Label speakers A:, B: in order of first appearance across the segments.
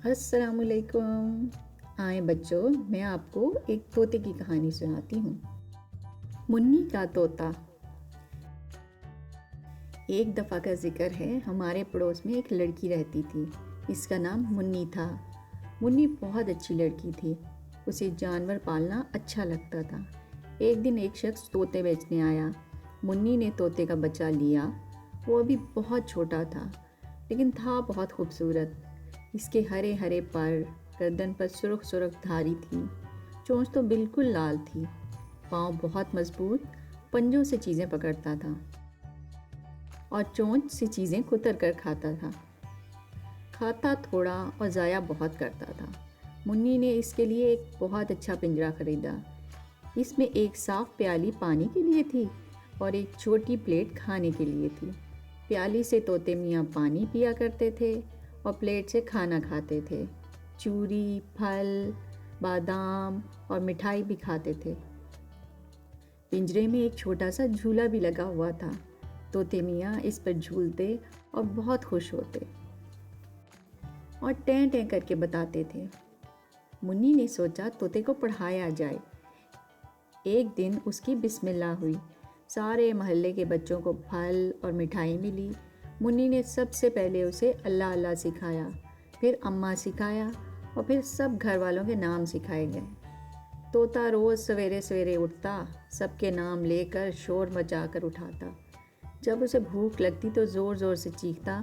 A: السلام علیکم۔ آئیں بچوں، میں آپ کو ایک طوطے کی کہانی سناتی ہوں۔ منی کا طوطا۔ ایک دفعہ کا ذکر ہے، ہمارے پڑوس میں ایک لڑکی رہتی تھی، اس کا نام منی تھا۔ منی بہت اچھی لڑکی تھی، اسے جانور پالنا اچھا لگتا تھا۔ ایک دن ایک شخص طوطے بیچنے آیا۔ منی نے طوطے کا بچہ لیا۔ وہ ابھی بہت چھوٹا تھا، لیکن تھا بہت خوبصورت۔ اس کے ہرے ہرے پر، گردن پر سرخ سرخ دھاری تھی، چونچ تو بالکل لال تھی، پاؤں بہت مضبوط، پنجوں سے چیزیں پکڑتا تھا اور چونچ سے چیزیں کتر کر کھاتا تھا۔ کھاتا تھوڑا اور ضائع بہت کرتا تھا۔ منی نے اس کے لیے ایک بہت اچھا پنجرا خریدا۔ اس میں ایک صاف پیالی پانی کے لیے تھی اور ایک چھوٹی پلیٹ کھانے کے لیے تھی۔ پیالی سے طوطے میاں پانی پیا کرتے تھے اور پلیٹ سے کھانا کھاتے تھے۔ چوری، پھل، بادام اور مٹھائی بھی کھاتے تھے۔ پنجرے میں ایک چھوٹا سا جھولا بھی لگا ہوا تھا۔ طوطے میاں اس پر جھولتے اور بہت خوش ہوتے اور ٹیں ٹیں کر کے بتاتے تھے۔ منی نے سوچا طوطے کو پڑھایا جائے۔ ایک دن اس کی بسم اللہ ہوئی۔ سارے محلے کے بچوں کو پھل اور مٹھائی ملی۔ منی نے سب سے پہلے اسے اللہ اللہ سکھایا، پھر اماں سکھایا اور پھر سب گھر والوں کے نام سکھائے گئے۔ طوطا روز سویرے سویرے اٹھتا، سب کے نام لے کر شور مچا کر اٹھاتا۔ جب اسے بھوک لگتی تو زور زور سے چیختا،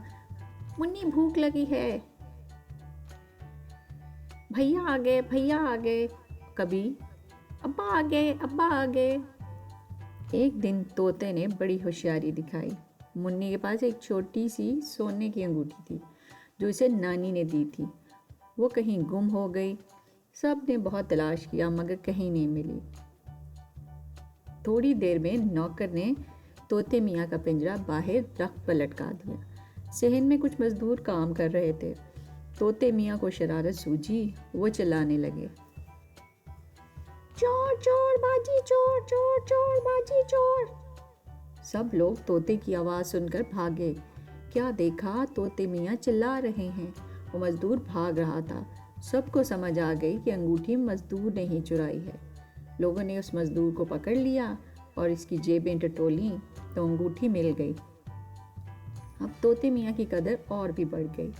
A: منی بھوک لگی ہے، بھیا آ گئے، بھیا آ گئے، کبھی ابا آ گئے، ابا آ گئے۔ ایک دن طوطے نے بڑی ہوشیاری دکھائی۔ منی کے پاس ایک چھوٹی سی سونے کی انگوٹھی تھی جو اسے نانی نے دی تھی۔ وہ کہیں گم ہو گئی۔ سب نے بہت تلاش کیا مگر کہیں نہیں ملی۔ تھوڑی دیر میں نوکر نے طوطے میاں کا پنجرا باہر درخت پر لٹکا دیا۔ صحن میں کچھ مزدور کام کر رہے تھے۔ طوطے میاں کو شرارت سوجی، وہ چلانے لگے، چور چور باجی چور، چور چور باجی چور۔ سب لوگ طوطے کی آواز سن کر بھاگے۔ کیا دیکھا، طوطے میاں چلا رہے ہیں۔ وہ مزدور بھاگ رہا تھا۔ سب کو سمجھ آ گئی کہ انگوٹھی مزدور نے ہی چرائی ہے۔ لوگوں نے اس مزدور کو پکڑ لیا اور اس کی جیبیں ٹٹولیں تو انگوٹھی مل گئی۔ اب طوطے میاں کی قدر اور بھی بڑھ گئی۔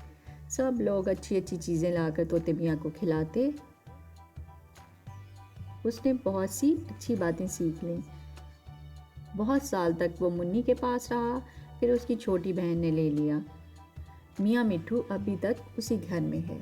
A: سب لوگ اچھی اچھی چیزیں لا کر طوطے میاں کو کھلاتے۔ اس نے بہت سی اچھی باتیں سیکھ لیں۔ بہت سال تک وہ منی کے پاس رہا، پھر اس کی چھوٹی بہن نے لے لیا۔ میاں مٹھو ابھی تک اسی گھر میں ہے۔